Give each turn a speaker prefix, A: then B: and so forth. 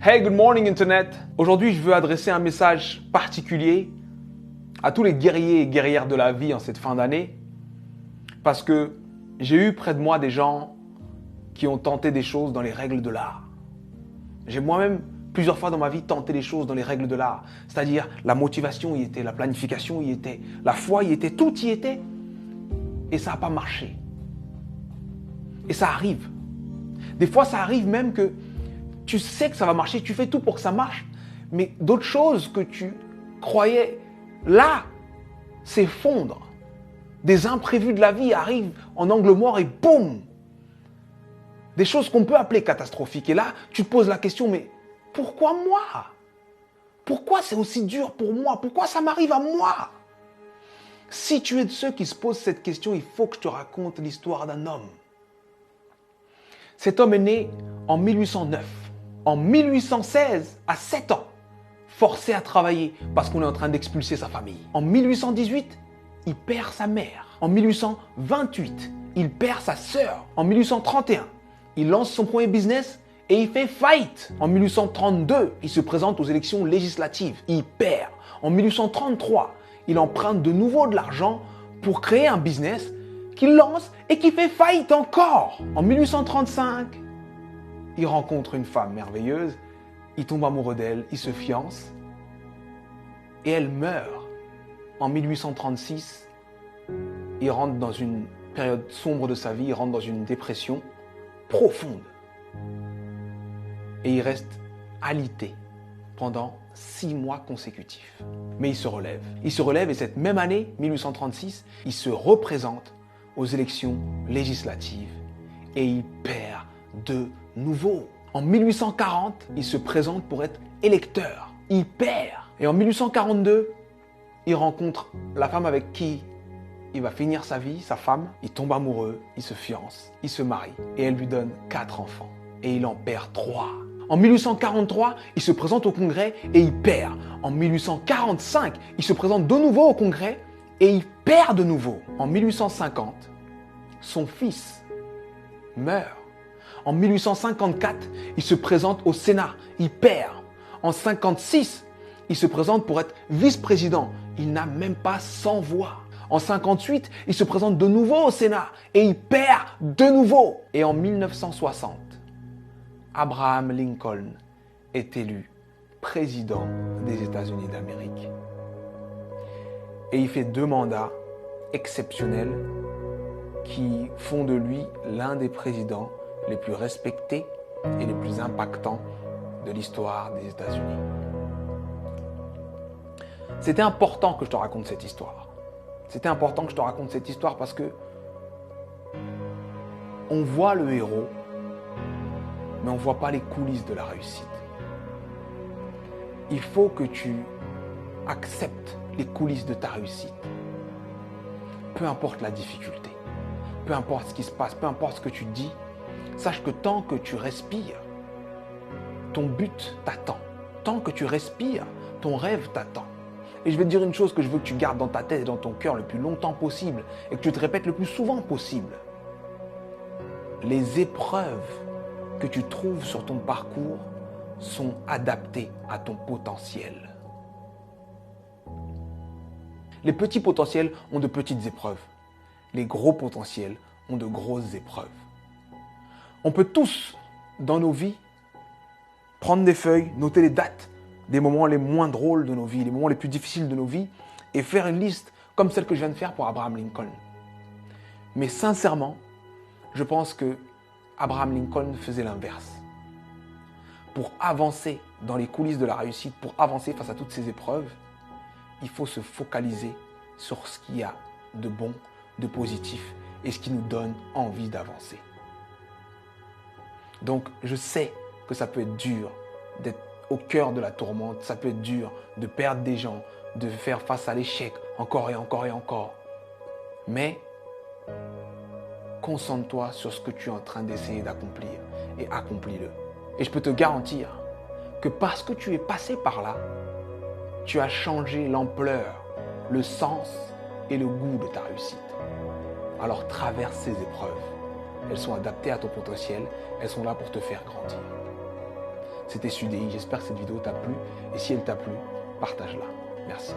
A: Hey, good morning Internet. Aujourd'hui, je veux adresser un message particulier à tous les guerriers et guerrières de la vie en cette fin d'année parce que j'ai eu près de moi des gens qui ont tenté des choses dans les règles de l'art. J'ai moi-même plusieurs fois dans ma vie tenté des choses dans les règles de l'art, c'est-à-dire la motivation y était, la planification y était, la foi y était, tout y était et ça n'a pas marché. Et ça arrive. Des fois, ça arrive même que tu sais que ça va marcher, tu fais tout pour que ça marche, mais d'autres choses que tu croyais là s'effondrent. Des imprévus de la vie arrivent en angle mort et boum! Des choses qu'on peut appeler catastrophiques. Et là, tu te poses la question, mais pourquoi moi? Pourquoi c'est aussi dur pour moi? Pourquoi ça m'arrive à moi? Si tu es de ceux qui se posent cette question, il faut que je te raconte l'histoire d'un homme. Cet homme est né en 1809. En 1816, à 7 ans, forcé à travailler parce qu'on est en train d'expulser sa famille. En 1818, il perd sa mère. En 1828, il perd sa sœur. En 1831, il lance son premier business et il fait faillite. En 1832, il se présente aux élections législatives. Il perd. En 1833, il emprunte de nouveau de l'argent pour créer un business qu'il lance et qui fait faillite encore. En 1835, il rencontre une femme merveilleuse, il tombe amoureux d'elle, il se fiance et elle meurt. En 1836, il rentre dans une période sombre de sa vie, il rentre dans une dépression profonde. Et il reste alité pendant 6 mois consécutifs. Mais il se relève. Il se relève et cette même année, 1836, il se représente aux élections législatives et il perd de nouveau. En 1840, il se présente pour être électeur. Il perd. Et en 1842, il rencontre la femme avec qui il va finir sa vie, sa femme. Il tombe amoureux, il se fiance, il se marie et elle lui donne 4 enfants. Et il en perd 3. En 1843, il se présente au Congrès et il perd. En 1845, il se présente de nouveau au Congrès et il perd de nouveau. En 1850, son fils meurt. En 1854, il se présente au Sénat, il perd. En 1956, il se présente pour être vice-président. Il n'a même pas 100 voix. En 1958, il se présente de nouveau au Sénat et il perd de nouveau. Et en 1960, Abraham Lincoln est élu président des États-Unis d'Amérique. Et il fait 2 mandats exceptionnels qui font de lui l'un des présidents les plus respectés et les plus impactants de l'histoire des États-Unis. C'était important que je te raconte cette histoire. C'était important que je te raconte cette histoire parce que on voit le héros, mais on ne voit pas les coulisses de la réussite. Il faut que tu acceptes les coulisses de ta réussite. Peu importe la difficulté, peu importe ce qui se passe, peu importe ce que tu dis, sache que tant que tu respires, ton but t'attend. Tant que tu respires, ton rêve t'attend. Et je vais te dire une chose que je veux que tu gardes dans ta tête et dans ton cœur le plus longtemps possible et que tu te répètes le plus souvent possible. Les épreuves que tu trouves sur ton parcours sont adaptées à ton potentiel. Les petits potentiels ont de petites épreuves. Les gros potentiels ont de grosses épreuves. On peut tous, dans nos vies, prendre des feuilles, noter les dates des moments les moins drôles de nos vies, les moments les plus difficiles de nos vies, et faire une liste comme celle que je viens de faire pour Abraham Lincoln. Mais sincèrement, je pense que Abraham Lincoln faisait l'inverse. Pour avancer dans les coulisses de la réussite, pour avancer face à toutes ces épreuves, il faut se focaliser sur ce qu'il y a de bon, de positif, et ce qui nous donne envie d'avancer. Donc, je sais que ça peut être dur d'être au cœur de la tourmente, ça peut être dur de perdre des gens, de faire face à l'échec encore et encore et encore. Mais concentre-toi sur ce que tu es en train d'essayer d'accomplir et accomplis-le. Et je peux te garantir que parce que tu es passé par là, tu as changé l'ampleur, le sens et le goût de ta réussite. Alors traverse ces épreuves. Elles sont adaptées à ton potentiel, elles sont là pour te faire grandir. C'était Sudei. J'espère que cette vidéo t'a plu. Et si elle t'a plu, partage-la. Merci.